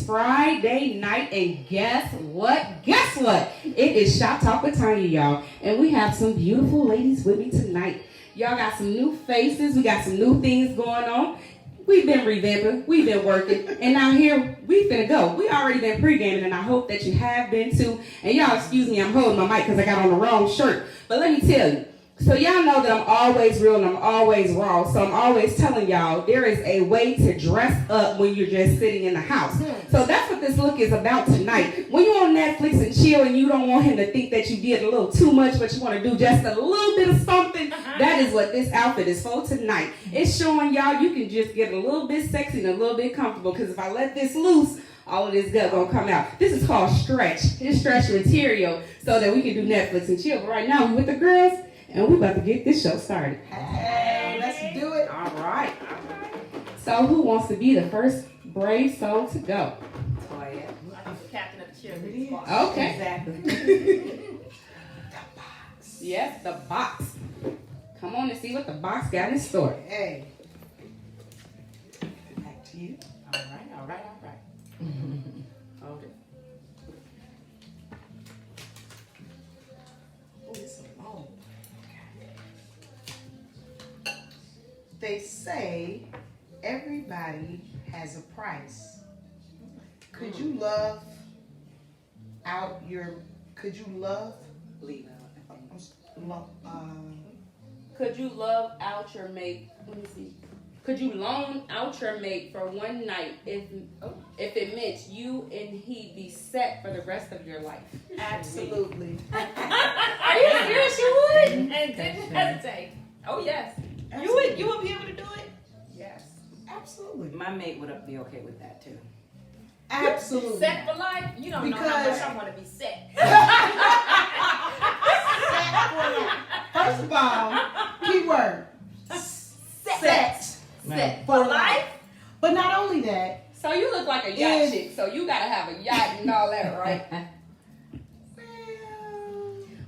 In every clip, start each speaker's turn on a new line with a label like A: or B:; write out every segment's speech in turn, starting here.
A: Friday night, and guess what? Guess what? It is Shop Talk with Tanya, y'all. And we have some beautiful ladies with me tonight. Y'all got some new faces. We got some new things going on. We've been revamping. We've been working. And now here, we finna go. We already been pre-gaming, and I hope that you have been too. And y'all, excuse me, I'm holding my mic because I got on the wrong shirt. But let me tell you. So y'all know that I'm always real and I'm always raw. So I'm always telling y'all there is a way to dress up when you're just sitting in the house. So that's what this look is about tonight. When you're on Netflix and chill and you don't want him to think that you did a little too much, but you want to do just a little bit of something, that is what this outfit is for tonight. It's showing y'all you can just get a little bit sexy and a little bit comfortable, because if I let this loose, all of this gut gonna come out. This is called stretch. It's stretch material so that we can do Netflix and chill. But right now we with the girls, and we're about to get this show started.
B: Hey, let's do it.
A: All right. So who wants to be the first brave soul to go?
C: Toya.
B: I'm the captain of the cheerleading squad.
A: Okay.
C: Exactly.
B: The box.
A: Yes, the box. Come on and see what the box got in store.
B: Hey. Back to you.
C: All right. Hold it.
B: Oh, it's a long. They say everybody has a price. Could you love
C: Leave out.
A: Could you love out your mate? Let me see. Could you loan out your mate for one night if it meant you and he be set for the rest of your life?
B: Absolutely.
D: Are you serious? You would? And didn't hesitate. Oh yes.
B: Absolutely.
D: You would be able to do it?
C: Yes.
B: Absolutely.
C: My mate would be okay with that too.
B: Absolutely.
D: Set for life? You don't know how much I want to be set.
B: First of all, keyword. Set.
D: Set for life?
B: But not only that,
A: So you look like a yacht chick, so you gotta have a yacht and all that, right?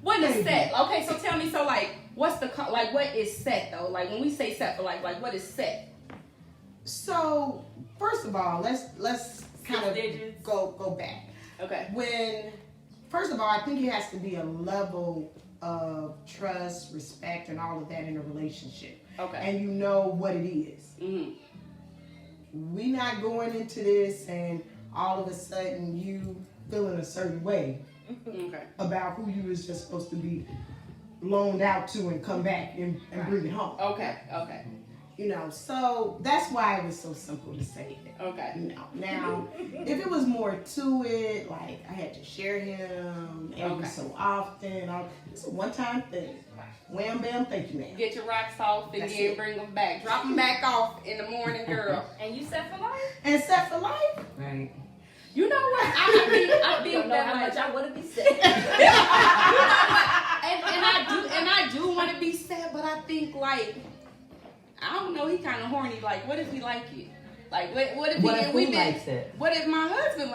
A: What is set? Okay, so tell me, so like, what's the, like, what is set though? Like, when we say set for life, like, what is set?
B: so first of all, let's kind of
D: digits.
B: go back.
A: Okay.
B: First of all, I think it has to be a level of trust, respect, and all of that in a relationship.
A: Okay.
B: And you know what it is.
A: Mm-hmm.
B: We not going into this and all of a sudden you feeling a certain way
A: Okay.
B: about who you was just supposed to be loaned out to and come back and bring it home.
A: Okay. Okay.
B: You know, so that's why it was so simple to say that.
A: Okay.
B: You know, now, if it was more to it, like I had to share him every
A: Okay.
B: so often, it's a one-time thing. Wham, bam, thank you, ma'am.
A: Get your rocks off and
B: That's
A: then
B: it.
A: bring them back. Drop them back off in the morning, girl.
D: And you set for life?
B: And set for life.
C: Right.
A: You know what? I
D: You
A: think
D: don't know
A: that
D: how
A: like,
D: much I want to be set.
A: and I do want to be sad, but I think like, I don't know, he kind of horny. Like, what if he like it? Like, what if
C: Who likes it?
A: What if my husband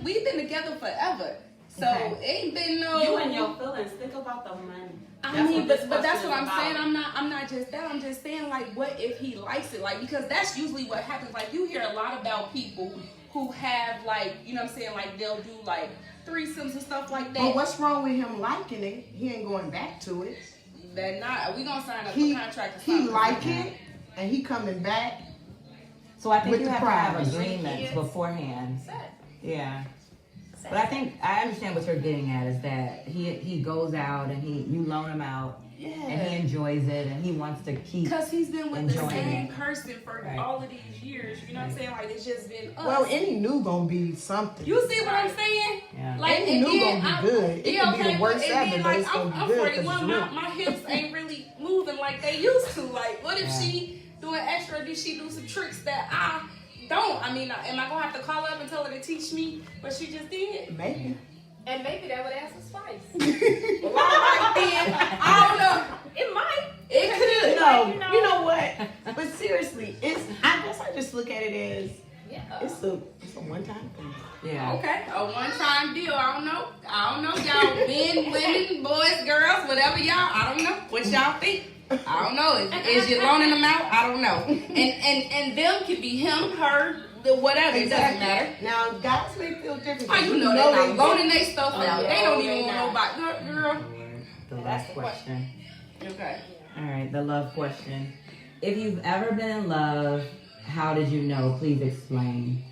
A: we've been together forever, so
B: Okay.
A: it ain't been no.
E: You and your feelings. Think about the money.
A: I
E: That's
A: mean,
E: what this
A: but that's
E: question
A: what
E: is
A: I'm saying.
E: about.
A: I'm not just that. I'm just saying, like, what if he likes it? Like, because that's usually what happens. Like, you hear a lot about people who have, like, you know what I'm saying? Like, they'll do, like, threesomes and stuff like that.
B: But what's wrong with him liking it? He ain't going back to it.
A: That not. We gonna sign up
B: He
A: for contract.
B: he like it, and he coming back.
C: So I think
B: With
C: you
B: the
C: have to have
B: prize.
C: agreements
D: Kids.
C: beforehand.
D: Set.
C: Yeah.
D: Set.
C: But I think I understand what you're getting at is that he goes out and you loan him out and he
A: Yeah.
C: enjoys it and he wants to keep.
A: Because he's been with the
C: Enjoying
A: same
C: it.
A: person for
C: Right.
A: all of these years. You know what I'm saying? Like, it's just been us.
B: Well, any new gonna be something.
A: you see what I'm saying?
C: Yeah.
A: Like,
B: Any
A: and
B: new
A: then
B: gonna be good. It
A: yeah,
B: can be
A: okay,
B: the worst
A: and
B: ever,
A: then,
B: but
A: like,
B: it's gonna
A: I'm
B: be good 'cause
A: 41.
B: it's
A: My hips ain't really moving like they used to. Like, what if
C: Yeah.
A: she doing extra? Did she do some tricks that I don't? I mean, am I gonna have to call her up and tell her to teach me what she just did?
B: Maybe.
D: And maybe that would add some spice.
A: Well, all right then. I don't know.
D: It might.
A: It could.
B: No, you know what? But seriously, I guess I just look at it as
D: Yeah.
B: it's a one-time thing.
C: Yeah.
A: Okay, a one-time deal. I don't know, y'all. Men, women, boys, girls, whatever y'all. I don't know what y'all think. I don't know. Is you loaning them out? I don't know. And them could be him, her, whatever. It doesn't matter.
B: Now, guys may feel different.
A: How you know they're not
B: they
A: loaning their stuff out?
B: yeah.
A: They don't
B: They
A: even want
B: not.
A: nobody. Girl.
C: The last question.
A: Okay.
C: All right, the love question. If you've ever been in love, how did you know? Please explain.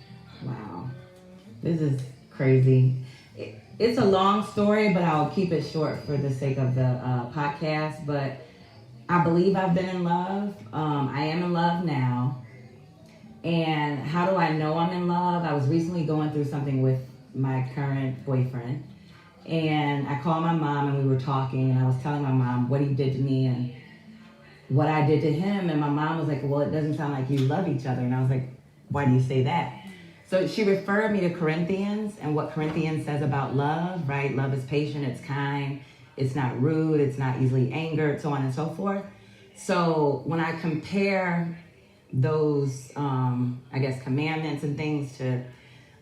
C: Wow. This is crazy. It's a long story, but I'll keep it short for the sake of the podcast. But I believe I've been in love. I am in love now. And how do I know I'm in love? I was recently going through something with my current boyfriend. And I called my mom and we were talking. And I was telling my mom what he did to me and what I did to him. And my mom was like, well, it doesn't sound like you love each other. And I was like, why do you say that? So she referred me to Corinthians and what Corinthians says about love, right? Love is patient, it's kind, it's not rude, it's not easily angered, so on and so forth. So when I compare those, I guess, commandments and things to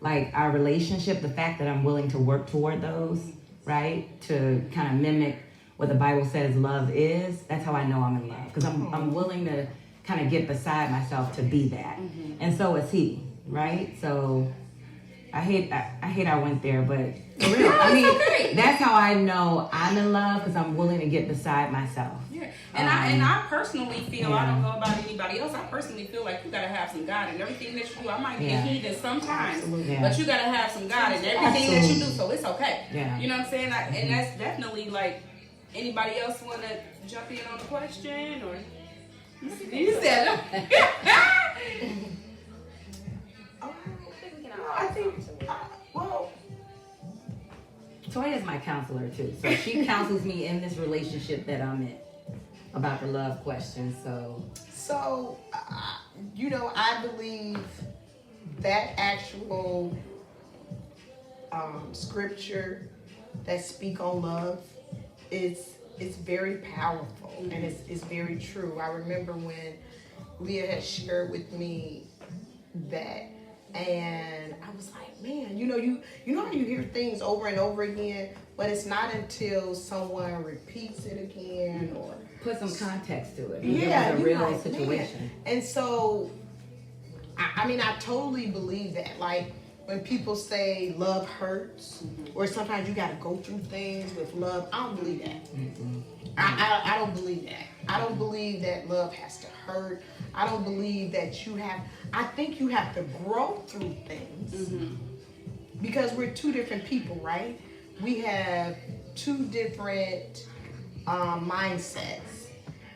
C: like our relationship, the fact that I'm willing to work toward those, right? To kind of mimic what the Bible says love is, that's how I know I'm in love. Because I'm willing to kind of get beside myself to be that. And so is he. Right? So I hate I went there, but for real, I mean, that's how I know I'm in love because I'm willing to get beside myself.
A: Yeah. And I personally feel, I don't know about anybody else, I personally feel like you gotta have some God in everything that you do. I might be heathen sometimes, but you gotta have some God in everything that you do, so it's okay.
C: Yeah.
A: You know what I'm saying? And that's definitely like, anybody else wanna jump in on the question or? You said
B: I think, well,
C: Toya's my counselor too, so she counsels me in this relationship that I'm in about the love question. So
B: you know, I believe that actual scripture that speak on love is very powerful and it's very true. I remember when Leah had shared with me that. And I was like, man, you know how you hear things over and over again, but it's not until someone repeats it again or
C: put some context to it.
B: Yeah,
C: It was a real
B: like,
C: situation.
B: Man. And so, I mean, I totally believe that. Like when people say love hurts, or sometimes you got to go through things with love, I don't believe that. I don't believe that. I don't believe that love has to hurt. I don't believe that I think you have to grow through things because we're two different people, right? We have two different mindsets.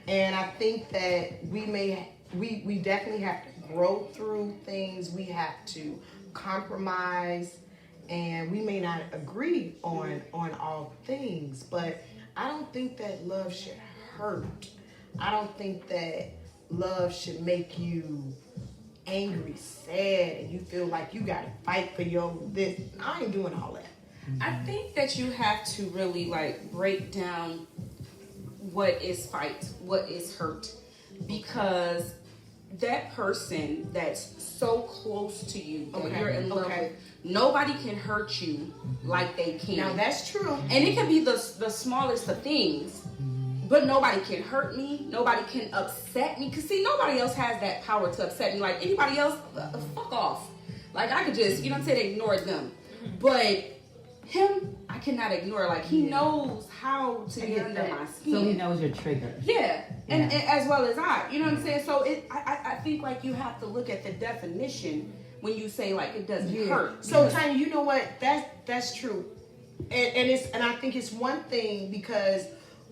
B: And I think that we definitely have to grow through things. We have to compromise, and we may not agree on all things, but I don't think that love should hurt. I don't think that love should make you angry, sad, and you feel like you gotta fight for this. I ain't doing all that.
A: I think that you have to really like break down what is fight, what is hurt, because that person that's so close to you that you're in love with, nobody can hurt you like they can.
B: Now that's true.
A: And it can be the smallest of things, but nobody can hurt me. Nobody can upset me. Because see, nobody else has that power to upset me. Like anybody else, fuck off. Like I could just, you know what I'm saying, ignore them. But him, I cannot ignore. Like he knows how to get under my skin.
C: So he knows your triggers.
A: Yeah. And as well as I. You know what I'm saying? So I think like you have to look at the definition when you say like it doesn't hurt.
B: So Tanya, you know what? That's true. And I think it's one thing because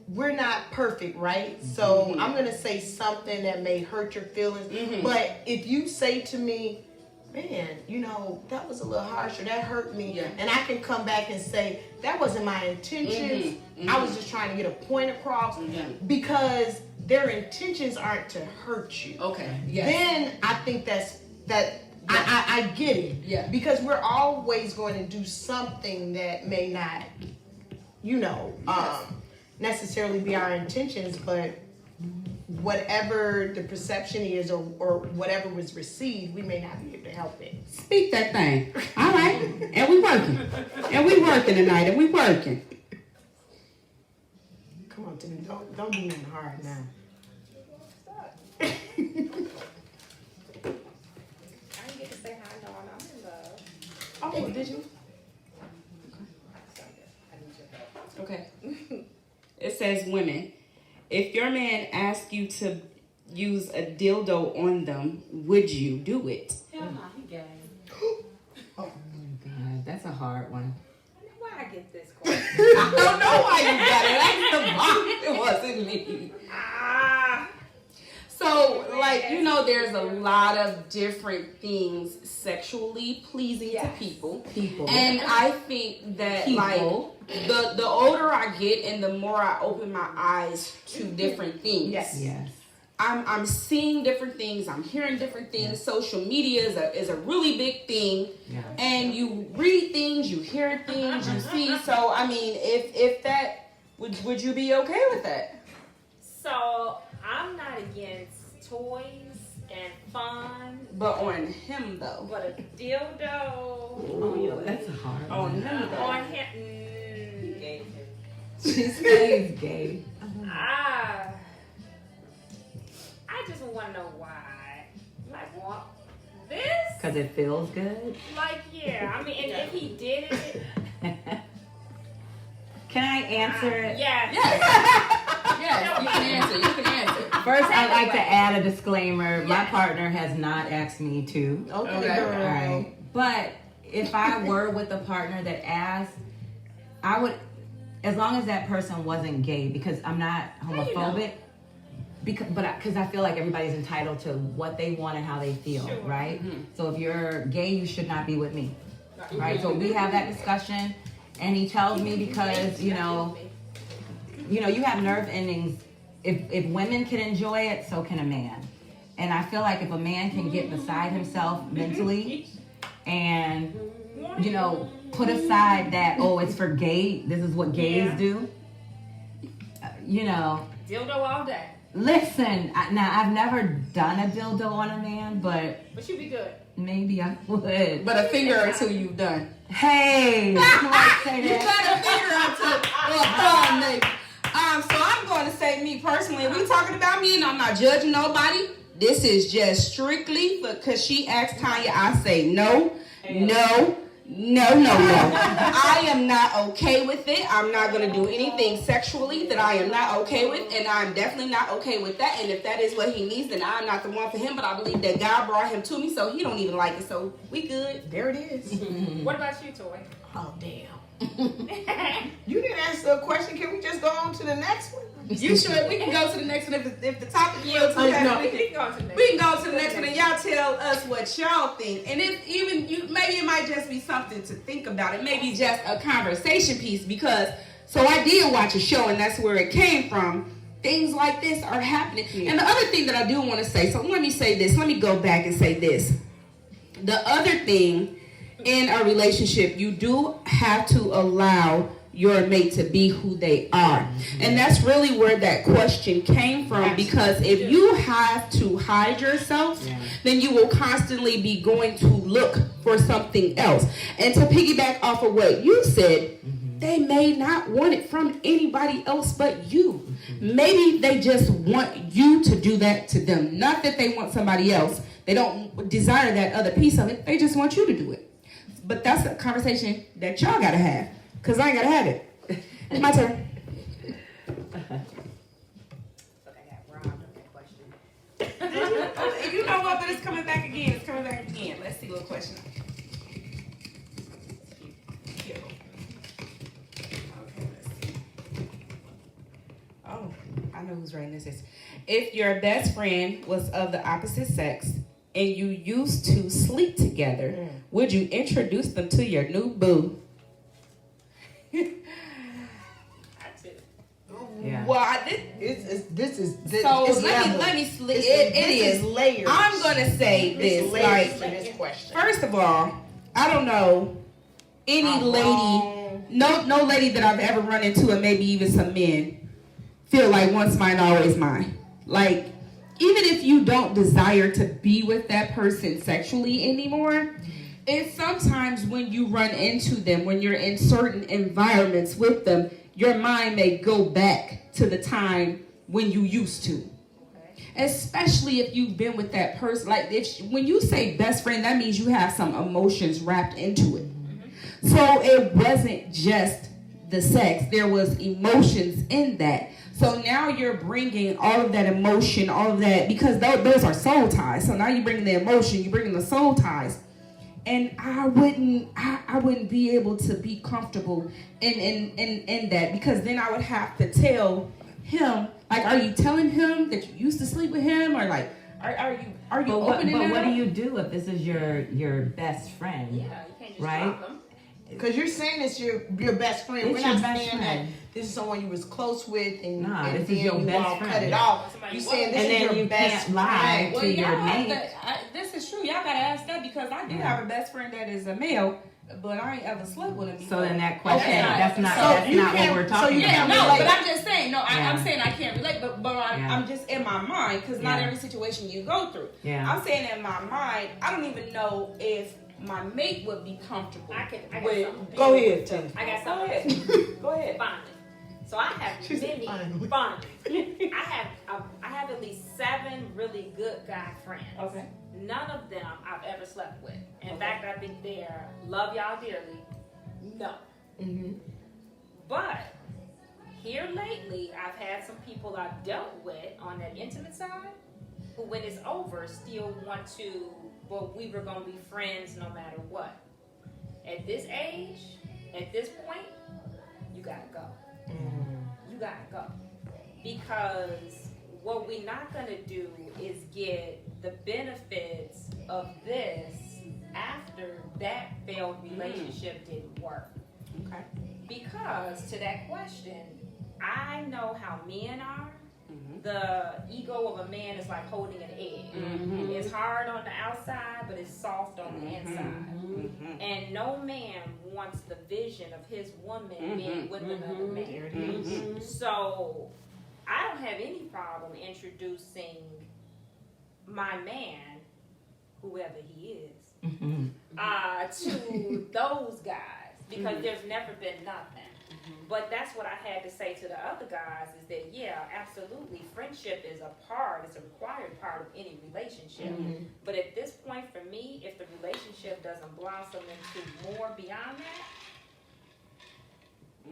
B: we're not perfect, right? So I'm gonna say something that may hurt your feelings. But if you say to me, man, you know, that was a little harsh or that hurt me, and I can come back and say, that wasn't my intentions. I was just trying to get a point across because their intentions aren't to hurt you.
A: Okay. Yes.
B: Then I think that I get it.
A: Yeah.
B: Because we're always going to do something that may not, you know, necessarily be our intentions, but whatever the perception is or whatever was received, we may not be able to help it.
A: Speak that thing. All right. And we working. And we working tonight. And we working.
B: Come on, Timmy. Don't be in hard now.
D: I didn't get to say hi.
A: did you? Okay. It says, women, if your man asks you to use a dildo on them, would you do it?
E: Hell no, he gay.
C: Oh my God, that's a hard one.
D: Why I get this question?
A: I don't know why you got it. That's the mom. It wasn't me. So, like, you know, there's a lot of different things sexually pleasing to people. And I think that, like, the older I get and the more I open my eyes to different things.
C: Yes.
A: I'm seeing different things. I'm hearing different things.
C: Yes.
A: Social media is a really big thing.
C: Yeah.
A: And you read things, you hear things, you see. So, I mean, if that, would you be okay with that?
D: So I'm not against toys and fun,
A: But on him, though.
D: but a dildo
C: Oh, that's a hard one.
A: On him, though.
D: on him.
E: Gay.
C: She's gay.
D: I just want to know why. Like what? This?
C: Because it feels good.
D: Like yeah. I mean, if he did it,
C: Can I answer it?
D: yeah.
A: Yes, you can answer. You can answer.
C: First, I'd like to add a disclaimer. My partner has not asked me to.
B: Okay,
A: Okay.
B: girl.
C: All right. But if I were with a partner that asked, I would, as long as that person wasn't gay, because I'm not homophobic. Because I feel like everybody's entitled to what they want and how they feel,
D: Sure.
C: right? So if you're gay, you should not be with me, right? So we have that discussion, and he tells me because you have nerve endings. If women can enjoy it, so can a man. And I feel like if a man can get beside himself mentally, and put aside that it's for gay. This is what gays do.
D: Dildo all day.
C: Listen, now I've never done a dildo on a man, but
D: But you be good.
C: maybe I would.
A: But a finger or two you've done.
C: Hey, you might say
A: You
C: that.
A: got a finger or two. Well, done, maybe. So I'm going to say me personally. If we talking about me and I'm not judging nobody, this is just strictly because she asked Tanya. I say no. I am not okay with it. I'm not going to do anything sexually that I am not okay with, and I'm definitely not okay with that. And if that is what he needs, then I'm not the one for him. But I believe that God brought him to me, so he don't even like it. So we good.
B: There it is.
D: What about you, Toy?
B: Oh, damn. You didn't answer the question. Can we just go on to the next one?
A: You should. We can go to the next one if the topic is real too
B: no.
A: heavy.
D: We can go to the next.
A: We can go to the next one and y'all tell us what y'all think. And if even you, maybe it might just be something to think about. It may be just a conversation piece because, so I did watch a show and that's where it came from. Things like this are happening. Yeah. And the other thing that I do want to say, so let me say this. Let me go back and say this. The other thing in a relationship, you do have to allow your mate to be who they are. And that's really where that question came from, because if you have to hide yourself, then you will constantly be going to look for something else. And to piggyback off of what you said, they may not want it from anybody else but you. Maybe they just want you to do that to them. Not that they want somebody else. They don't desire that other piece of it. They just want you to do it. But that's a conversation that y'all gotta have. Because I ain't gotta have it. It's my turn. You know what? But it's coming back again. It's coming back again. Let's see what question. Okay, let's see. Oh, I know who's writing this. If your best friend was of the opposite sex and you used to sleep together, would you introduce them to your new boo?
C: Yeah.
A: Well,
B: This is
A: so
B: it's
A: let me
B: this
A: it
B: is
A: is
B: layers.
A: I'm gonna say this,
B: layers
A: like,
B: to this question.
A: first of all, I don't know any lady, no lady that I've ever run into, and maybe even some men, feel like once mine, always mine. Like, even if you don't desire to be with that person sexually anymore, it's sometimes when you run into them, when you're in certain environments with them, your mind may go back to the time when you used to. Especially if you've been with that person. Like, when you say best friend, that means you have some emotions wrapped into it. So it wasn't just the sex. There was emotions in that. So now you're bringing all of that emotion, all of that, because those are soul ties. So now you're bringing the emotion, you're bringing the soul ties. And I wouldn't be able to be comfortable in that, because then I would have to tell him, like, are you telling him that you used to sleep with him, or like, are you opening
C: But
A: it
C: what
A: up?
C: do you do if this is your best friend?
D: Yeah, you can't just
C: Right?
D: drop them.
B: Because you're saying it's your best friend.
C: It's
B: We're
C: your
B: not
C: best
B: saying
C: friend.
B: that this is someone you was close with and,
C: Nah,
B: and
C: this
B: then
C: is your
B: you
C: best
B: all
C: friend.
B: cut it off.
D: Somebody
B: You
D: you
B: saying
D: love.
B: this
C: And
B: is
C: then
B: your
C: you
B: best
C: can't lie
B: friend.
A: Well,
C: to
A: y'all
C: your
A: have
C: mate.
A: this is true. Y'all gotta ask that, because I do
C: Yeah.
A: have a best friend that is a male, but I ain't ever slept with him.
C: So then that
A: Okay.
C: question, that's not
B: So you
C: what
B: can't-
C: we're
B: so
C: talking
B: you
A: Yeah,
C: about.
B: can't
A: no,
B: relate.
A: but I'm just saying. No, I'm
C: Yeah.
A: saying I can't relate, but
C: Yeah.
A: I'm just in my mind, because not
C: Yeah.
A: every situation you go through.
C: Yeah.
A: I'm saying in my mind, I don't even know if my mate would be comfortable.
D: I got
A: with
D: something.
B: Go
A: being
B: ahead,
A: with
B: Tanya.
A: them.
D: I got
A: Go
D: something.
A: ahead. Go ahead.
D: Bonding. So I have
B: She said
D: many
B: finally.
D: bonding. I have at least 7 really good guy friends.
A: Okay.
D: None of them I've ever slept with. In fact, I think they're love y'all dearly. No.
B: Mm-hmm.
D: But here lately, I've had some people I've dealt with on that intimate side who, when it's over, still want to, well, we were going to be friends no matter what. At this age, at this point, you got to go. You got to go. Because what we're not going to do is get the benefits of this after that failed relationship didn't work.
A: Okay.
D: Because to that question, I know how men are. The ego of a man is like holding an egg. It's hard on the outside, but it's soft on the inside. And no man wants the vision of his woman being with another man. So I don't have any problem introducing my man, whoever he is, to those guys, because there's never been nothing. But that's what I had to say to the other guys, is that, yeah, absolutely, friendship is it's a required part of any relationship. But at this point, for me, if the relationship doesn't blossom into more beyond that,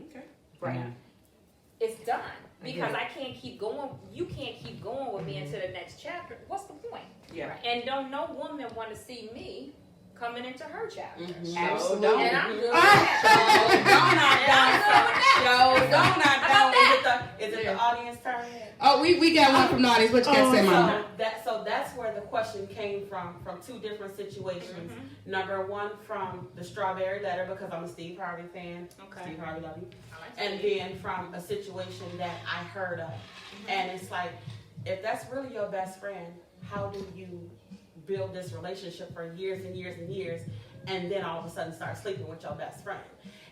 A: Okay.
D: right,
C: Yeah.
D: it's done. Because I can't keep going. You can't keep going with me into the next chapter. What's the point?
A: Yeah.
D: And don't no woman want to see me coming into her chapter.
B: Absolutely.
D: And I'm good.
E: Is it the audience turn?
A: Oh, we got one from the audience. What you got to say, Mama?
E: So that's where the question came from 2 different situations. Number one, from the Strawberry Letter, because I'm a Steve Harvey fan.
D: Okay.
E: Steve Harvey, love you.
D: I like
E: And
D: Steve.
E: then from a situation that I heard of. And it's like, if that's really your best friend, how do you build this relationship for years and years and years, and then all of a sudden start sleeping with your best friend?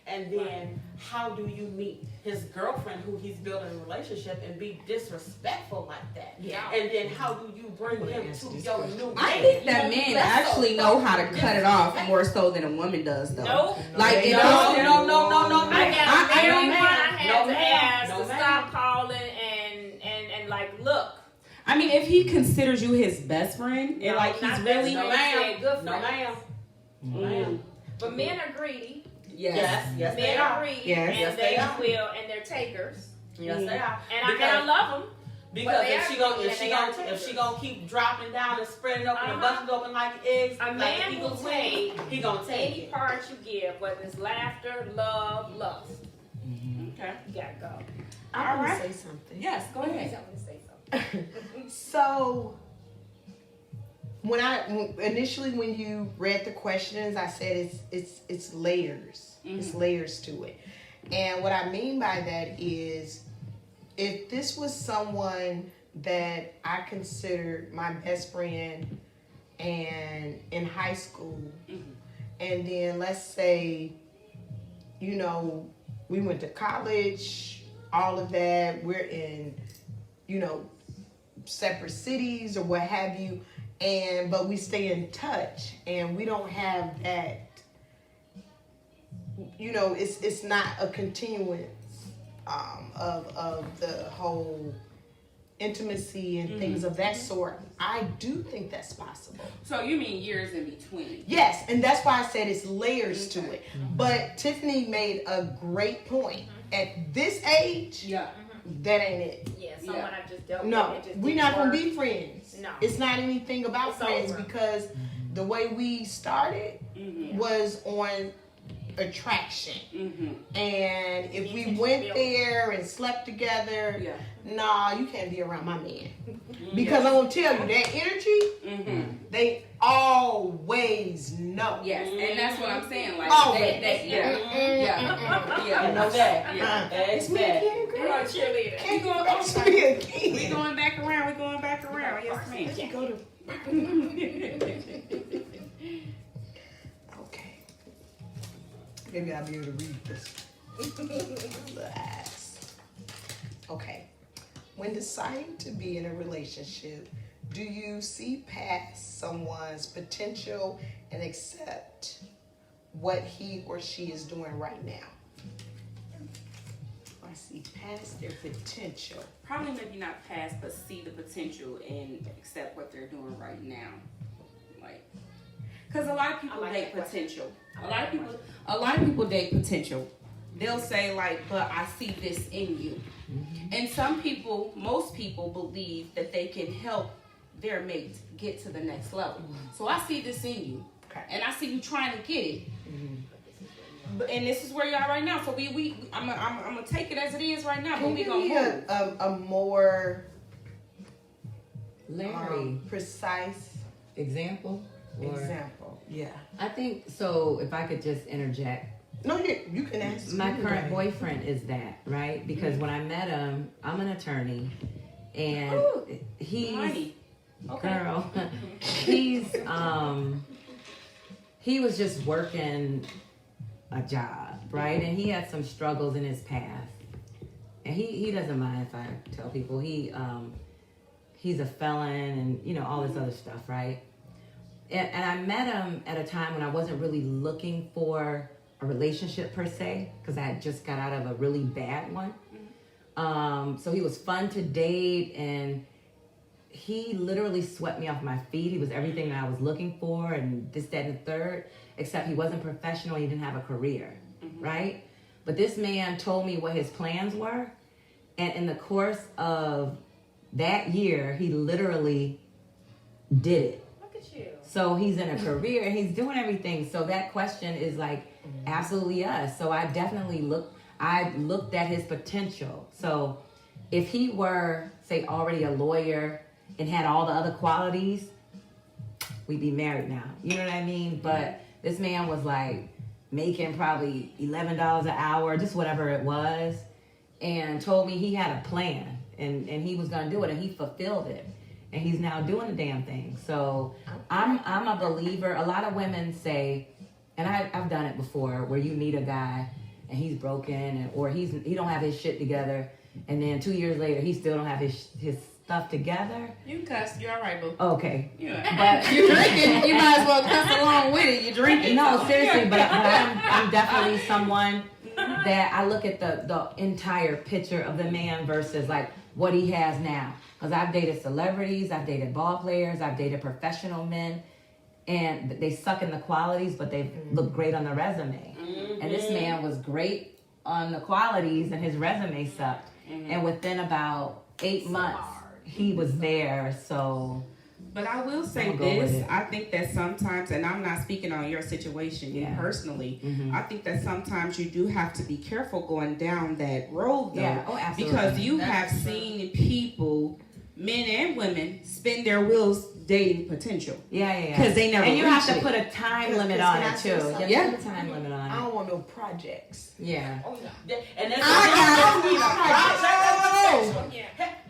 E: And then how do you meet his girlfriend who he's building a relationship and be disrespectful like that?
D: Yeah.
E: And then how do you bring him to your new
A: I
E: man?
A: think that men actually know how to cut it off more so than a woman does, though.
D: Nope.
A: Like it
E: No,
A: doesn't.
E: no,
D: I got
A: I
D: everyone
E: ma'am.
D: I had
E: No,
D: to
E: ma'am.
D: ask
E: No,
D: to
E: ma'am.
D: stop calling and like, look.
A: I mean, if he considers you his best friend, and like he's
D: not
A: really,
D: best
E: No,
D: friend,
E: ma'am.
D: said good
E: No,
D: friends.
E: ma'am. No, ma'am.
D: But men are greedy.
E: Yes, yes, they
D: Men
E: are.
D: are greedy,
A: Yes.
D: and
E: Yes,
D: they
E: they are.
D: will, and they're takers.
E: Yes, they are.
D: And I love them.
E: Because
D: But they
E: if
D: are
E: she gonna
D: greedy and they are
E: if she
D: takers.
E: gonna keep dropping down and spreading open and
D: Uh-huh.
E: busting open like eggs,
D: A
E: like
D: man will
E: eagle's
D: take
E: wings, he gonna take
D: any
E: it.
D: part you give, whether it's laughter, love, lust.
A: Okay.
D: You gotta go.
B: I
A: All
B: want
A: right.
B: to say something.
A: Yes, go
D: Please
A: ahead.
D: help me say something.
B: So initially when you read the questions, I said it's layers. It's layers to it. And what I mean by that is, if this was someone that I considered my best friend and in high school, and then let's say, we went to college, all of that, we're in, separate cities or what have you, but we stay in touch, and we don't have that, it's not a continuance of the whole intimacy and things of that sort, I do think that's possible.
A: So you mean years in between?
B: Yes, and that's why I said it's layers to it. But Tiffany made a great point. At this age,
A: Yeah.
B: that ain't it.
D: Yeah, someone I just dealt
B: No,
D: with. It just
B: we're
D: didn't
B: not gonna
D: work.
B: be friends.
D: No.
B: It's not anything about
D: It's
B: friends
D: over.
B: because the way we started was on attraction. And if we went there and slept together, nah, you can't be around my man. Because I'm gonna tell you, that energy, they always know.
A: Yes, and that's what I'm saying. Like,
B: Always.
A: yeah.
E: I know that. That's bad.
D: You're a cheerleader.
B: Can't go back to me again.
A: We going back around. We going back around. Yes, ma'am.
B: Let's go to. Okay. Maybe I'll be able to read this. Last. Okay. When deciding to be in a relationship, do you see past someone's potential and accept what he or she is doing right now? I see past their potential.
A: Probably maybe not past, but see the potential and accept what they're doing right now. Like, because a lot of people date potential. A lot of people date potential. They'll say like, but I see this in you. And some people, most people believe that they can help their mate get to the next level. So I see this in you, and I see you trying to get it. And this is where you are right now. So I'm gonna take it as it is right now. But
B: Can
A: we
B: you
A: gonna
B: give
A: move.
B: me a more
C: Larry,
B: precise
C: example? Or-
B: example? Yeah.
C: I think so. If I could just interject,
B: No, you can ask.
C: my
B: You can
C: current
B: go ahead.
C: boyfriend is that, right? Because when I met him, I'm an attorney, and
A: Ooh,
C: he's
A: money. Okay.
C: girl. He was just working a job, right? And he had some struggles in his past, and he doesn't mind if I tell people he's a felon and all this other stuff, right? And I met him at a time when I wasn't really looking for a relationship per se, because I had just got out of a really bad one. So he was fun to date, and he literally swept me off my feet. He was everything that I was looking for, and this, that, and the third, except he wasn't professional. He didn't have a career, right? But this man told me what his plans were, and in the course of that year, he literally did it.
D: Look at you.
C: So he's in a career and he's doing everything. So that question is like absolutely us. So I definitely looked at his potential. So if he were, say, already a lawyer and had all the other qualities, we'd be married now. You know what I mean? But this man was like making probably $11 an hour, just whatever it was, and told me he had a plan and he was gonna do it, and he fulfilled it. And he's now doing the damn thing. So I'm a believer. A lot of women say, and I've done it before, where you meet a guy and he's broken, or he don't have his shit together, and then 2 years later he still don't have his stuff together.
A: You can cuss. You're all right, boo.
C: Okay,
A: Yeah.
C: but
A: You drinking? You might as well cuss along with it. You drinking?
C: no, seriously. But I'm definitely someone that I look at the entire picture of the man versus like what he has now. Because I've dated celebrities, I've dated ball players, I've dated professional men, and they suck in the qualities, but they look great on the resume. And this man was great on the qualities, and his resume sucked. And within about 8 months, he was there. So,
A: But I will say
C: I'll go with
A: this.
C: it.
A: I think that sometimes, and I'm not speaking on your situation, you
C: Yeah.
A: personally, I think that sometimes you do have to be careful going down that road, though.
C: Yeah. Oh, absolutely.
A: Because you have seen people, men and women, spin their wheels dating potential.
C: yeah.
A: 'Cause they never
C: And you have
A: reach
C: to
A: it.
C: put a time
B: Cause-
C: limit
B: cause
C: on
B: can I
C: it
B: say
C: too.
B: something?
C: You have to put a time limit
B: I
C: on it.
B: don't want no projects.
C: Yeah.
E: Oh, yeah. And that's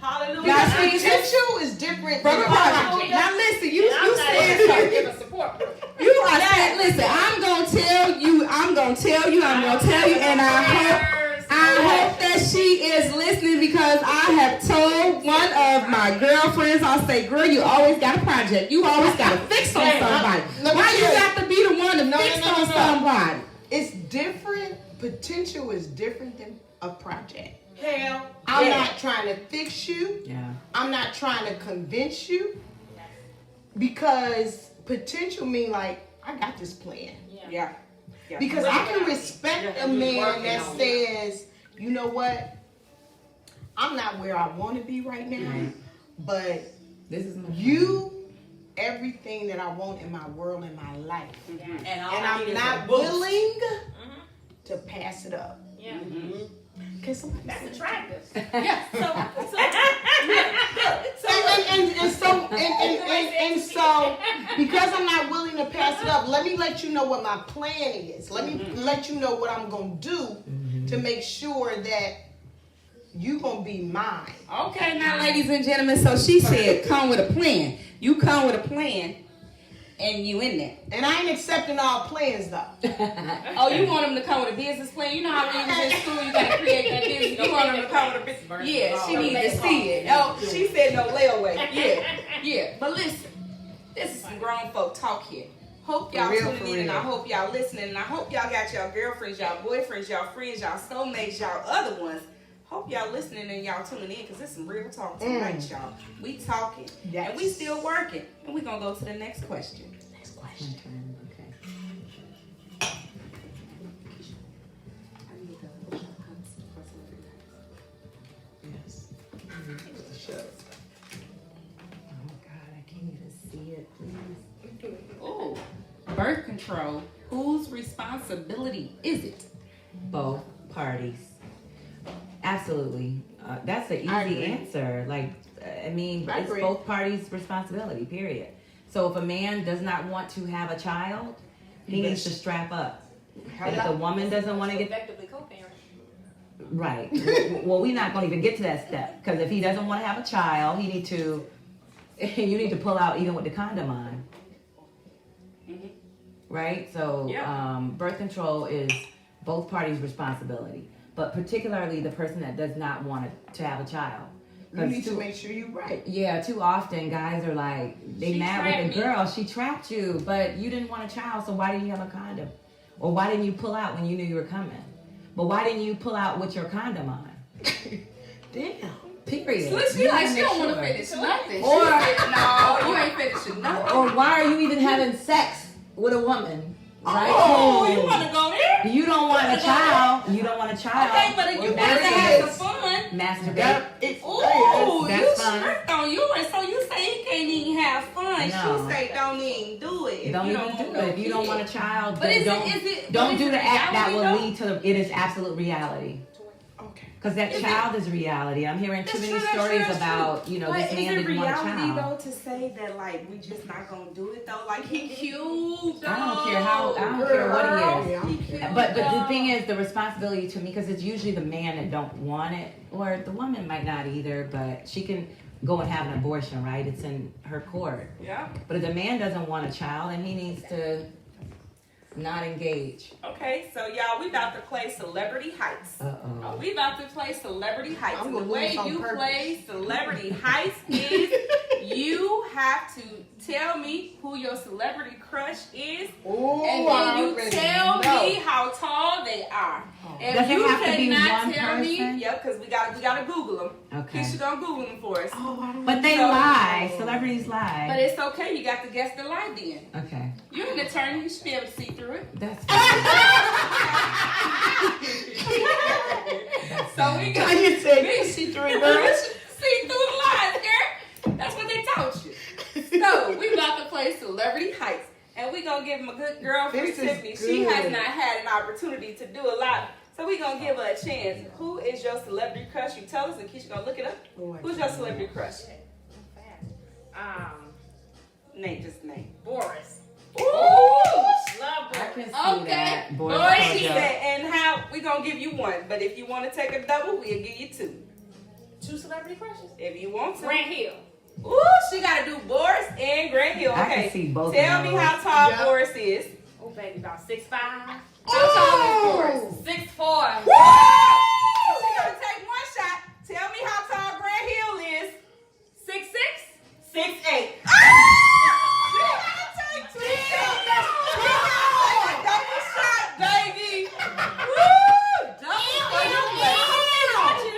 E: Hallelujah.
B: Now, potential is different
A: From
B: than
A: a
B: a
A: project.
B: project.
A: Now listen, you
D: I'm not
A: said
D: even trying to give a support.
A: you are saying, listen, I'm gonna tell you, and I hope that she is listening, because I have told one of my girlfriends, I'll say, girl, you always got a project. You always got to fix on somebody.
B: let me
A: Why you
B: tell you.
A: got to be the one to fix on somebody?
B: It's different. Potential is different than a project.
E: Hell,
B: I'm not trying to fix you.
C: Yeah.
B: I'm not trying to convince you. Because potential mean like, I got this plan.
A: Yeah.
B: Because I can respect a man that says, you know what? I'm not where I want to be right now, but
C: This is my
B: everything that I want in my world, in my life.
E: and
B: I'm not willing to pass it up.
D: Yeah.
B: Can somebody
D: That's
B: say that?
D: attractive.
B: And so, because I'm not willing to pass it up, let me let you know what my plan is. Let me let you know what I'm gonna do to make sure that you gonna be mine.
A: Okay, now, ladies and gentlemen, so she said, come with a plan. You come with a plan, and you in there.
B: And I ain't accepting all plans though.
A: Oh, you want them to come with a business plan? You know how when you was in school, you got to create that business. You want them to come with a business plan? Yeah, she needs to see it. Oh, she said no layaway. Yeah. But listen, this is some grown folk talk here. Hope y'all tuning in, and I hope y'all listening, and I hope y'all got y'all girlfriends, y'all boyfriends, y'all friends, y'all soulmates, y'all other ones. Hope y'all listening and y'all tuning in, because it's some real talk tonight, y'all. We talking, and we still working, and we gonna go to the next question.
C: Okay.
B: Yes.
C: Oh God, I can't even see it. Please.
A: Oh, birth control. Whose responsibility is it?
C: Both parties. Absolutely. That's an
B: I
C: easy
B: agree.
C: answer. Like, I mean,
B: I
C: it's
B: agree.
C: both parties' responsibility, period. So if a man does not want to have a child, he needs to strap up. And if the woman doesn't want to get...
D: Effectively co-parent.
C: Right. Well, we're not going to even get to that step. Because if he doesn't want to have a child, you need to pull out even with the condom on. Right? So birth control is both parties' responsibility. But particularly the person that does not want to have a child.
B: You need to make sure you're right.
C: Yeah, too often guys are like, they
D: She
C: mad with
D: trapped
C: the girl. She trapped you, but you didn't want a child, so why didn't you have a condom? Or why didn't you pull out when you knew you were coming? But why didn't you pull out with your condom on?
B: Damn.
C: Period.
A: Listen,
C: You
A: like
C: gotta
A: she don't
C: make
A: want to
C: sure.
A: finish nothing.
C: Or-
A: No, you ain't finishing nothing.
C: Or why are you even having sex with a woman? Right?
A: Oh, you want to go there?
C: You don't want a child. You don't want a child.
A: Okay, but if you want to
C: Masturbate.
A: have some fun.
C: Masturbate.
A: Ooh,
C: That's
A: you
C: fun.
A: strict on you, and so you say he can't even have fun.
C: No.
A: She say don't even do it. If
C: Don't
A: you
C: even
A: don't
C: do
A: want
C: it.
A: no
C: If you don't
A: kid.
C: want a child,
A: But
C: then
A: is
C: don't,
A: it
C: don't do the act that will
A: reality,
C: lead to the, it is absolute reality.
B: Okay.
C: Because that child is reality. I'm hearing too many stories about, you know,
A: But
C: this
A: is
C: man
A: it
C: didn't want a
A: reality
C: child.
A: though to say that like we just not gonna do it though? Like he cute though.
C: I don't care what he is.
B: Yeah.
A: He cute,
C: But the
A: though.
C: thing is, the responsibility to me, because it's usually the man that don't want it, or the woman might not either, but she can go and have an abortion, right? It's in her court.
A: Yeah.
C: But if the man doesn't want a child, then he needs to not engage.
A: Okay, so y'all, we about to play Celebrity Heights.
C: Uh-oh.
A: We about to play Celebrity Heights.
B: I'm
A: And the
B: gonna do
A: way
B: this on
A: you
B: purpose.
A: play Celebrity Heights is you have to tell me who your celebrity crush is,
B: Ooh,
A: and
B: I
A: then you
B: already
A: tell
B: know.
A: me how tall they are. If
C: Does it
A: you
C: have to be
A: cannot
C: one
A: tell me,
C: person?
A: yep, because we gotta Google them.
C: Okay.
A: Keisha gonna Google them for us.
B: Oh, I don't
C: But they
A: So-
C: lie. Celebrities lie.
A: But it's okay. You got to guess the lie then.
C: Okay.
A: You're an attorney. You should be able to see through it.
C: That's
A: So we got
B: Tanya said
A: we
B: see through
A: you
B: girls.
A: should see through the lies, girl. That's what they taught you. So we about to play Celebrity Heights, and we gonna give him a good girl for
B: This is
A: Tiffany. She
B: good.
A: has not had an opportunity to do a lot, so we gonna give her a chance. Who is your celebrity crush? You tell us, and Keisha gonna look it up. Who's your celebrity crush? Name, just name.
D: Boris.
A: Ooh,
D: Love
C: I
D: Boris.
C: can see
A: okay.
C: that. Boy,
A: Boy,
C: told
A: she
C: ya.
A: said, and how we gonna give you one, but if you want to take a double, we'll give you two.
D: 2 celebrity crushes.
A: If you want to.
D: Grant Hill.
A: Ooh, she gotta do Boris and Grant Hill.
C: I can
A: Okay,
C: see both of
A: tell me
C: those.
A: how tall
B: Yep.
A: Boris is.
D: Oh, baby, about 6'5".
A: How tall is Boris?
D: 6'4".
A: Woo! She gonna take one shot. Tell me how tall Grant Hill is.
D: 6'6".
A: 6'8". She gotta take two shots. She gotta take a double shot, baby. Woo! Double for you, baby.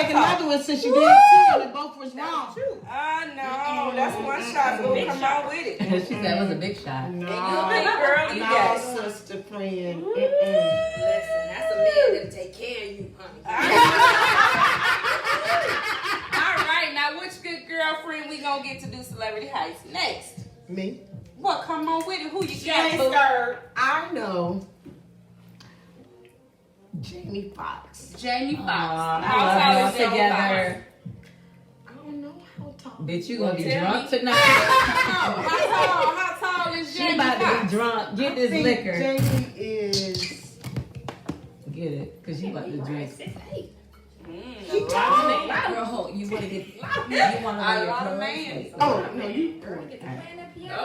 B: take another one since you did 10 and both was wrong.
A: No, that's one shot. Gonna come out with it.
C: She said it was a big shot.
B: No,
A: And you a big girl, you
B: no,
A: got it.
B: sister friend.
F: Listen, that's a man that'll take care of you, honey.
A: All right, now which good girlfriend we gonna get to do celebrity heist next?
B: Me?
A: What? Come on with it. Who you got, boo?
B: I know. Jamie Foxx.
A: Jamie Foxx.
C: I
A: How
C: love
A: tall
C: y'all
A: is Jamie
C: together.
B: I don't know how tall.
C: Bitch, you gonna be
A: Tell
C: drunk
A: me.
C: tonight.
A: How tall is
C: She
A: Jamie
C: about to
A: Foxx?
C: be drunk. Get
B: I
C: this
B: think
C: liquor.
B: Jamie is.
C: Get it, cause she about to drink.
B: He tall.
C: Girl, hold. You wanna get? You wanna
A: A
C: wear your
A: lot of
C: clothes?
A: mans.
B: Oh no, you.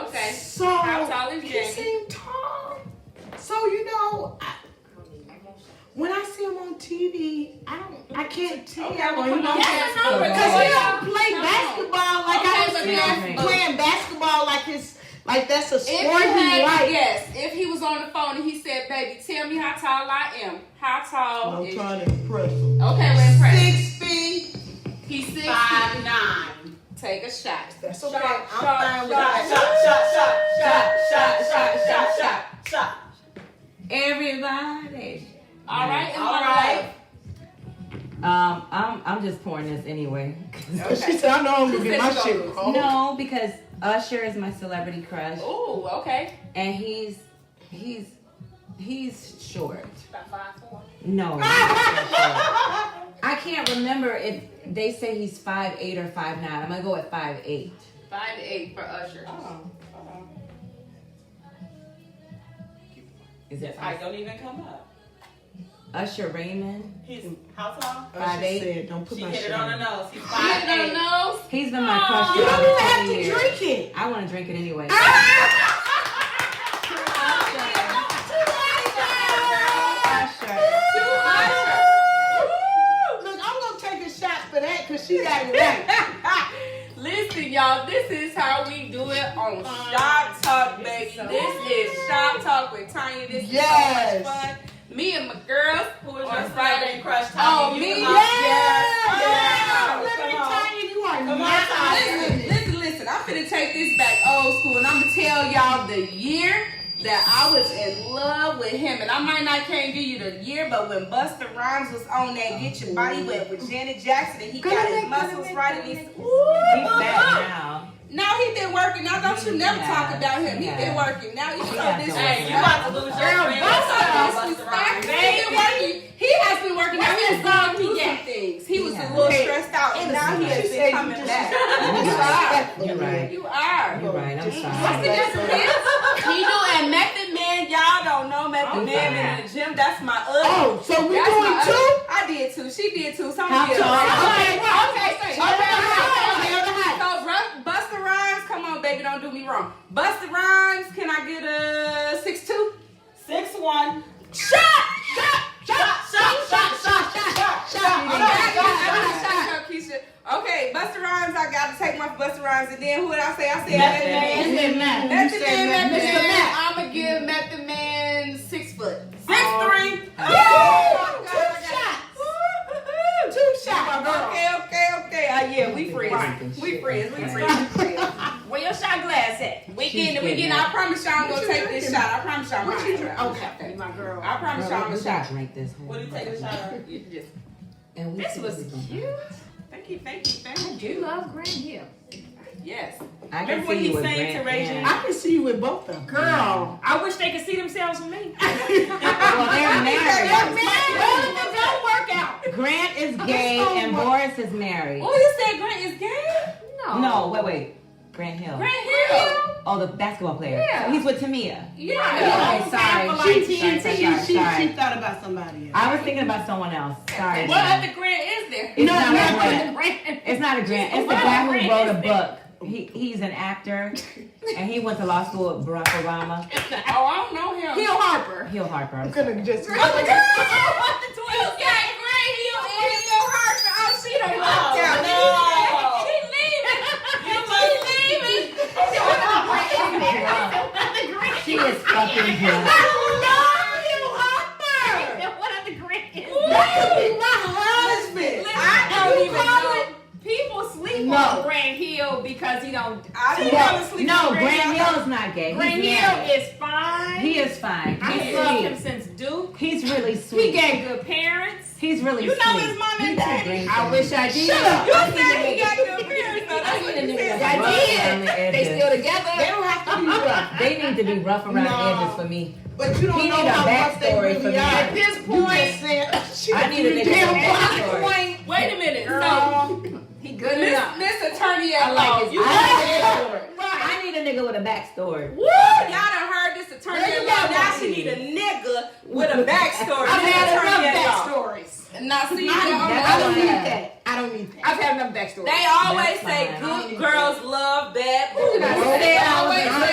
A: Okay.
B: So
A: How tall is
B: he
A: Jamie?
B: seemed tall. So you know, when I see him on TV, I can't tell.
A: Okay, well,
B: you
A: come
B: know,
A: on, yes, no,
B: because
A: come
B: he
A: on.
B: don't play basketball like
A: Okay,
B: I
A: but
B: see
A: now-
B: him playing basketball like that's a
A: If
B: sport
A: you
B: he
A: had to
B: likes.
A: guess, if he was on the phone and he said, "Baby, tell me how tall I am," how tall
B: I'm
A: is?
B: trying to impress him.
A: Okay, we're impressed.
B: 6 feet.
A: He's 6 feet.
E: 5'9".
A: Take a shot.
B: That's okay. I'm
A: Shot,
B: fine with
A: shot,
B: that.
E: Shot.
C: Everybody.
A: All right, and
E: All
A: one
E: right.
C: I'm just pouring this anyway.
A: Okay.
B: She said, I know I'm gonna get my
A: Let's
B: shit
A: go.
B: cold.
C: No, because Usher is my celebrity crush,
A: Ooh, okay.
C: and he's short.
D: About 5'4".
C: No, he's not short. I can't remember if they say he's 5'8" or 5'9". I'm gonna go with 5'8".
A: 5'8" for Usher.
C: Is it
E: I don't even come up.
C: Usher Raymond?
E: He's how tall?
B: She
C: 5'8".
B: said, don't put
E: She
B: my
E: hit
B: shit
E: it on
B: on.
E: the nose. He's
A: Hit it on the
E: 5'8".
A: nose.
C: He's been my crush
B: You
C: for
B: don't
C: over
B: even have
C: 20
B: to
C: years.
B: drink it.
C: I want to drink it anyway. Usher.
B: Look, I'm gonna take a shot for that because she got it right.
A: Listen, y'all, this is how we do it on Shop Talk, baby. This is Shop Talk with Tanya. This is
B: Yes.
A: so much fun. Me and my girls.
E: Who is
A: On
E: your
A: Friday.
E: celebrity crush?
A: Oh,
E: Tanya?
A: me?
E: You come
A: Yeah.
E: on.
B: Let me
E: Come on.
B: tell you, you are
E: Come on,
B: not
E: Tanya.
A: Listen. I'm finna take this back old school, and I'm gonna tell y'all the year that I was in love with him. And I might not can't give you the year, but when Busta Rhymes was on that Get Your Body Wet with Janet Jackson, and he got his muscles right, and he's
C: He's back now.
A: now he been working. Now don't you never
C: Yeah.
A: talk about him. He
C: Yeah.
A: been working. Now you so
C: Yeah.
A: disrespectful.
E: Hey, you about to lose your
A: Girl,
E: friend.
A: Busta Rhymes been working. He has been working. Now he has gone through some things. He was a little stressed out, and now he has been coming back.
C: You're right.
A: You are.
C: You're right. I'm
A: What's
C: sorry.
A: the difference? He do and Method Man, y'all don't know Method Man been in the gym. That's my other.
B: Oh, so we
A: That's
B: doing
A: my
B: two?
A: other. I did too. She did too. Some
B: How
A: did.
B: tall?
A: Okay.
B: Tell the height.
A: So Busta Rhymes, come on, baby, don't do me wrong. Busta Rhymes, can I get a 6'2"?
E: 6'1".
A: Shot! Okay, Busta Rhymes, I gotta take my Busta Rhymes, and then who did I say? I said Method Man. Method Man. I'ma give Method Man 6 foot.
E: 6'3".
B: Two shots.
A: Okay. Yeah, we friends. We friends.
D: Where your shot glass at?
A: We getting. I promise y'all I'm gonna take this shot. I promise y'all.
B: What you drink?
A: Okay.
D: You my girl.
A: I promise y'all I'm
C: We
A: gonna
C: gotta
A: shot.
C: drink this.
E: What do you take a shot of?
A: You just-
C: And we
D: This
C: see
D: was
C: what we gonna
D: cute.
A: Thank you.
D: You love Grant Hill.
A: Yes.
C: I can
E: Remember when
C: see
E: he
C: you with
E: sang to
C: Grant
E: Reggie?
C: and-
B: I can see you with both of them.
D: Girl, I wish they could see themselves with me.
C: Well, they're married.
D: Don't work out.
C: Grant is gay and Boris is married.
A: Oh, you said Grant is gay?
C: No, wait. Grant Hill.
A: Grant Hill.
C: Oh, the basketball player.
A: Yeah.
C: He's with Tamia.
A: Yeah.
C: Okay, sorry.
B: She thought about somebody else.
C: I was thinking about someone else. Sorry.
A: What other Grant is there?
C: It's not a
B: nothing.
C: Grant. It's not a Grant. It's the guy who wrote a book. He's an actor, and he went to law school with Barack Obama.
A: Oh, I don't know him.
B: Hill Harper.
C: Hill Harper.
B: I'm gonna just.
A: You got Grant Hill and Hill Harper. Oh, she done walked out.
E: no.
A: She leaving.
C: She is fucking him.
D: What other Grant is?
B: That could be my husband.
A: I know
D: because he don't.
C: No, Grant Hill's not gay.
D: Grant
C: He's
D: Hill
C: married.
D: is fine.
C: He is fine.
D: I
C: He's
D: loved
C: sweet.
D: him since Duke.
C: He's really
D: He
C: sweet.
D: gave good parents.
C: He's really
D: You
C: sweet.
D: know his mom and daddy.
F: I wish I did.
B: Shut up.
D: You said he got good parents. though. That's what you said.
C: Rough around the
F: They
C: edges.
F: still together.
B: They don't have to be rough.
C: They need to be rough around
B: No.
C: the edges for me.
B: But you don't
C: He
B: know
C: need a
B: how rough they
C: backstory for
B: really
C: me.
B: are.
D: At this
B: You
D: point,
B: just said, she
C: I need a nigga
B: damn
C: with a
B: rock.
C: backstory.
D: wait a minute. So
B: Girl.
D: he good enough.
A: Miss Attorney
F: I
A: at
F: like
A: Law.
F: his
A: You
F: backstory.
C: I need a nigga with a backstory.
A: Woo! Y'all done heard this attorney
B: There you
A: at law.
B: go.
A: Now she need a nigga with a backstory.
F: I've
A: This
F: had
A: attorney
F: enough
A: at law.
F: backstories.
A: Now see,
B: I don't need that. I don't need that.
F: I've had enough backstories.
A: they always
C: That's
A: say
C: fine.
A: good girls love bad boys.
F: did I
A: They
F: say?
A: always
F: I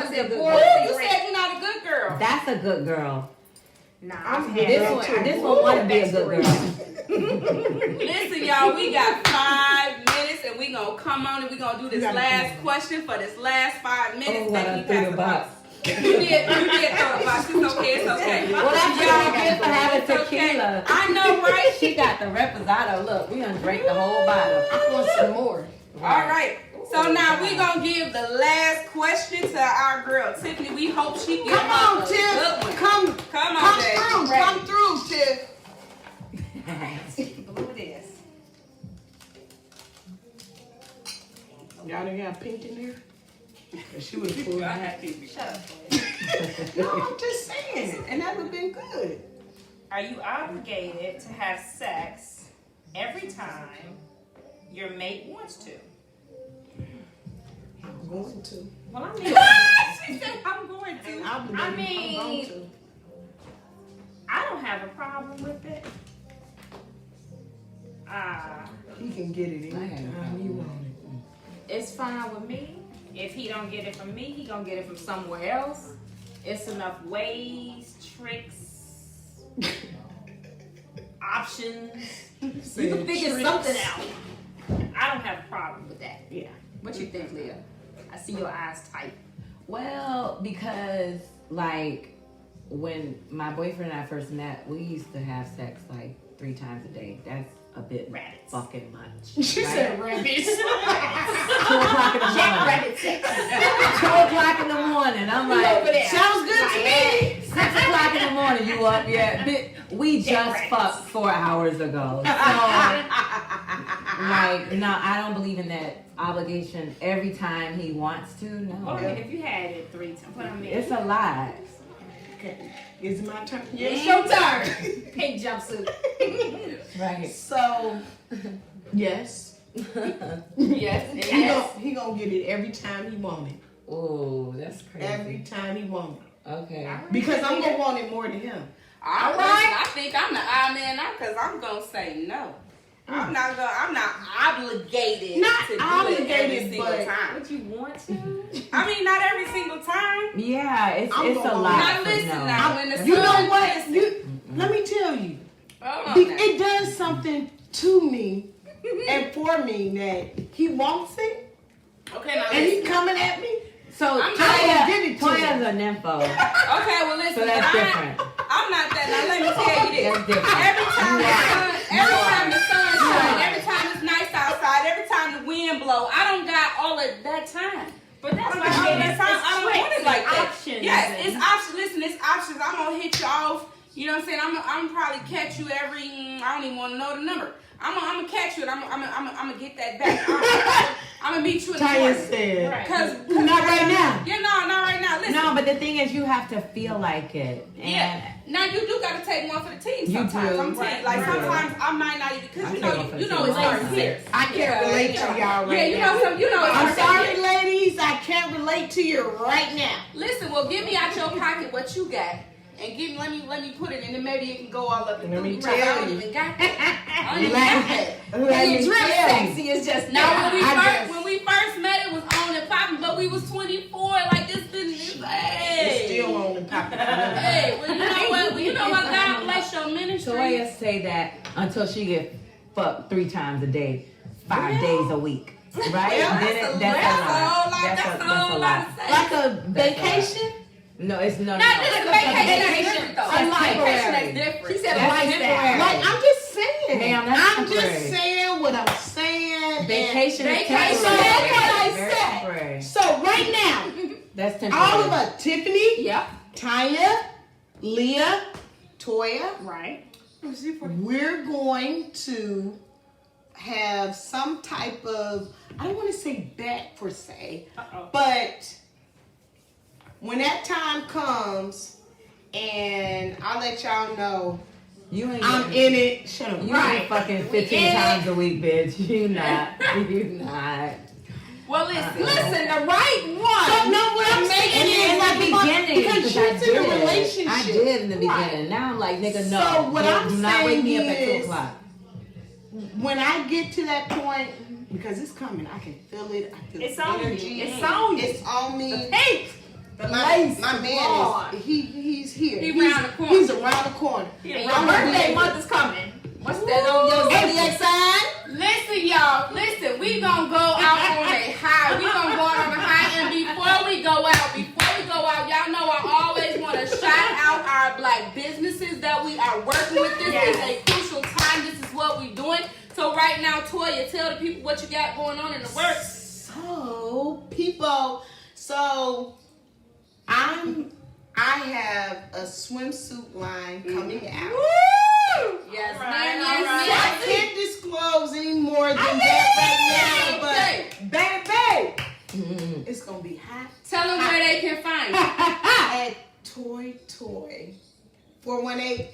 A: say,
F: said
A: Woo,
F: boy,
A: you said you're not a good girl.
C: That's a good girl.
D: Nah,
B: I'm
D: I've
B: good.
D: had
C: This one want to be a good girl.
A: Listen, y'all, we got 5 minutes and we gonna come on and we gonna do this
B: gotta
A: last
B: come on.
A: question for this last 5 minutes.
C: Oh,
A: Thank
C: I
A: you,
C: threw
A: Pastor
C: the box.
A: You did throw the box. It's okay, it's okay.
C: Well, that's what I get for having
A: It's okay.
C: tequila.
A: I know, right?
C: She got the reposado. Look, we done drank the whole bottle.
F: I want some more.
A: All right. So now we gonna give the last question to our girl Tiffany. We hope she gets
B: Come on,
A: a
B: Tiff.
A: good one.
B: Come
A: Come on, baby.
B: through. Come through, Tiff.
A: Blue it is.
B: Y'all done got pink in there? She was full.
A: I had to
D: Shut up.
B: No, I'm just saying. And that would have been good.
D: Are you obligated to have sex every time your mate wants to?
B: I'm going to.
D: Well, I mean,
A: She said I'm going to.
B: I'm
D: I
B: going
D: mean-
B: to.
D: I don't have a problem with it.
B: He can get it
C: I ain't
B: anytime he want it.
D: It's fine with me. If he don't get it from me, he gonna get it from somewhere else. It's enough ways, tricks, options. You can figure something out. I don't have a problem with that.
B: Yeah.
D: What you think, Leah? I see your eyes tight.
C: Well, because like when my boyfriend and I first met, we used to have sex like 3 times a day. That's a bit
D: Rabbits.
C: fucking much.
B: She said rabbits.
C: 2 o'clock in the morning.
D: Rabbit sex.
C: 2 o'clock in the morning. I'm
D: Over
C: like,
D: there.
B: Sounds good to me.
C: 6 o'clock in the morning. You up yet? We just fucked 4 hours ago. So, like, no, I don't believe in that obligation every time he wants to.
D: Well, I mean,
C: No,
D: if you had it 3 times, but I mean,
C: it's a lot.
B: Okay. Is it my turn?
D: yeah, it's your turn. Pink jumpsuit.
C: Right.
B: So, yes.
D: Yes.
B: He gonna get it every time he want it.
C: Oh, that's crazy.
B: Every time he want it.
C: Okay.
B: Because I'm gonna want it more than him.
A: All right. I think I'm the odd man out because I'm gonna say no. I'm not obligated
B: Not
A: to do it
B: obligated,
A: every single
B: but-
A: time.
D: Would you want to?
A: I mean, not every single time.
C: Yeah, it's
B: I'm
C: a
B: gonna-
C: lot.
A: Now
C: for
A: listen
C: no.
A: now, when the
B: You know
A: sun-
B: what?
A: listen.
B: You let me tell you.
A: Hold on now.
B: It does something to me and for me that he wants it
A: Okay, now
B: and he
A: listen.
B: coming at me.
C: So
A: I'm
B: gonna give it to
C: Toya's a nympho,
A: Okay, well listen.
C: so that's
A: but
C: different.
A: I'm not that. Now let me tell you this.
C: That's different.
A: Every time the sun
C: You
A: shines,
C: are.
A: every time it's nice outside, every time the wind blow, I don't got all of that time.
D: But that's
A: I
D: why
A: don't got all that
D: it's
A: time. I don't want it
D: tricks
A: like
D: and
A: that.
D: options
A: Yes,
D: and-
A: it's options. Listen, it's options. I'm gonna hit you off. You know what I'm saying? I'm probably catch you every. I don't even want to know the number. I'm gonna catch you and I'm gonna get that back. I'm gonna meet you in the
B: Tanya
A: morning.
B: said,
D: Right.
A: Cause
B: not right now.
A: Yeah, no, not right now. Listen.
C: No, but the thing is, you have to feel like it. And
A: Yeah. Now you do gotta take one for the team
C: You
A: sometimes.
C: do.
A: I'm telling you, like
C: Right.
A: sometimes I might not even
C: I
A: because
C: take one for the
A: you know
C: team
A: it
C: all the
A: starts
C: time.
A: here.
B: I can't relate to y'all right
A: Yeah, you
B: now.
A: know some. You know it
B: I'm
A: starts
B: sorry,
A: here.
B: ladies. I can't relate to you right now.
A: Listen, well, give me out your pocket what you got, and give let me put it, and then maybe it can go all up and
B: Let
A: through
B: me
A: me.
B: tell
A: I don't
B: you.
A: even got that. I don't even got that.
B: Let me
F: Drip
B: tell you.
F: sexy is just
A: Now
B: I
A: when we first met, it was on and popping, but we was 24. Like this been hey.
B: It's still on the pocket.
A: Hey, well, you know what? Well, you know what? God bless your ministry.
C: Toya say that until she get fucked 3 times a day, 5 days a week, right?
A: Well,
C: Then
A: that's a whole lot.
C: That's
A: That's
C: a
A: a whole lot to say.
B: Like a vacation?
C: No, it's no.
A: Not this vacation. That's different though.
C: That's
A: Vacation that's
C: temporary.
A: different.
F: She said
C: That's
F: lifestyle.
C: temporary.
B: Like, I'm just saying.
C: Ma'am, that's
B: I'm
C: temporary.
B: just saying what I'm saying.
C: Vacation is
A: Vacation.
C: temporary.
A: That's what I
B: So right now,
C: That's temporary.
B: all of us, Tiffany,
D: Yep.
B: Tanya, Leah, Toya,
D: Right.
B: we're going to have some type of, I don't want to say bet per se,
D: Uh-oh.
B: but when that time comes, and I'll let y'all know,
C: You ain't
B: I'm in it. Shut up.
C: You ain't fucking 15 times a week, bitch. You not. You not.
D: Well, listen.
B: Listen, the right one. So no, what I'm saying
C: In
B: is
C: the beginning,
B: because
C: I
B: you're in a
C: did.
B: relationship.
C: I did in the beginning.
B: Right.
C: Now I'm like, nigga, no.
B: So what I'm
C: do not wake me up at 2
B: saying
C: o'clock.
B: When I get to that point, because it's coming, I can feel it. I feel
D: It's
B: the
D: on you.
B: energy.
D: It's on you.
B: It's on me.
D: The pink. The
B: My
D: lace.
B: man is he's here.
D: He
B: He's
D: around the corner.
B: He's around the corner.
D: And
B: And
D: your
B: I'm gonna
D: birthday
B: be-
D: month is coming.
F: What's that on your zodiac sign?
D: Listen, y'all. Listen, we gonna go out on a high. We gonna go out on a high. And before we go out, y'all know I always want to shout out our black businesses that we are working with. This is a crucial time. This is what we doing. So right now, Toya, tell the people what you got going on in the works.
B: So people, I have a swimsuit line coming out.
D: Woo! Yes,
F: All
D: ma'am.
F: right,
D: Yes,
F: all right.
D: ma'am.
B: I can't disclose any more than that right now, but baby, it's gonna be hot
D: Tell them where they can find you.
B: at Toy 418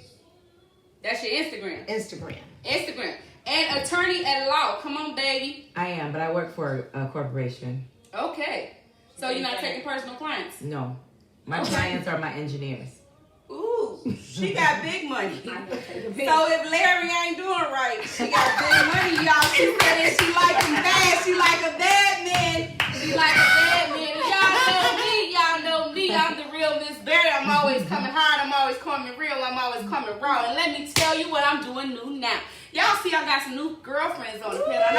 D: That's your Instagram.
B: Instagram.
D: And attorney at law. Come on, baby.
C: I am, but I work for a corporation.
D: Okay. So you're not taking personal clients?
C: No. My clients are my engineers.
F: Ooh, she got big money. So if Larry ain't doing right, she got big money, y'all. She said that she like him bad. She like a bad man.
D: She like a bad man. And y'all know me. I'm the real Miss Berry. I'm always coming hard. I'm always coming real. I'm always coming raw. And let me tell you what I'm doing new now. Y'all see I got some new girlfriends on the panel. And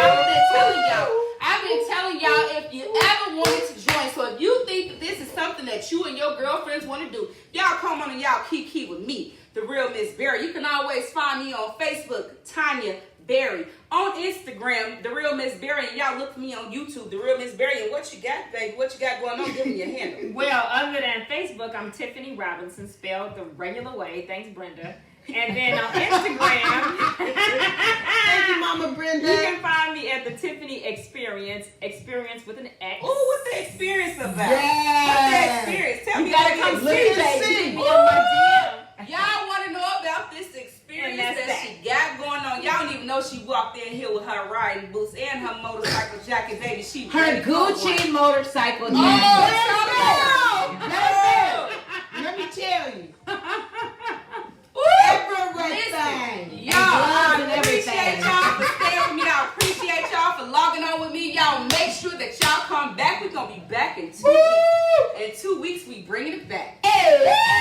D: I've been telling y'all if you ever wanted to join. So if you think that this is something that you and your girlfriends want to do, y'all come on and y'all kiki with me, the real Miss Berry. You can always find me on Facebook, Tanya Berry. On Instagram, the real Miss Berry. And y'all look for me on YouTube, the real Miss Berry. And what you got, baby? What you got going on? Give me your handle.
G: Well, other than Facebook, I'm Tiffany Robinson, spelled the regular way. Thanks, Brenda. And then on Instagram,
B: Thank you, Mama Brenda.
G: you can find me at the Tiffany Experience with an X.
F: Ooh, what's the experience about?
B: Yes.
F: What's the experience? Tell me
G: You gotta
F: about
G: come
F: the
G: see,
F: experience.
G: baby. Be on my DM.
F: Y'all want to know about this experience
G: And that's
F: that
G: that.
F: she got going on? Y'all don't even know she walked in here with her riding boots and her motorcycle jacket, baby. She
C: Her
F: ready for
C: Gucci
F: one.
C: motorcycle
F: Oh,
C: jacket.
B: Let me tell you.
F: Listen,
B: Everything.
F: y'all, I
C: gloves and
F: appreciate
C: everything.
F: y'all for staying with me. I appreciate y'all for logging on with me. Y'all make sure that y'all come back. We're going to be back in 2 weeks. In 2 weeks, we bringing it back.
B: Hey.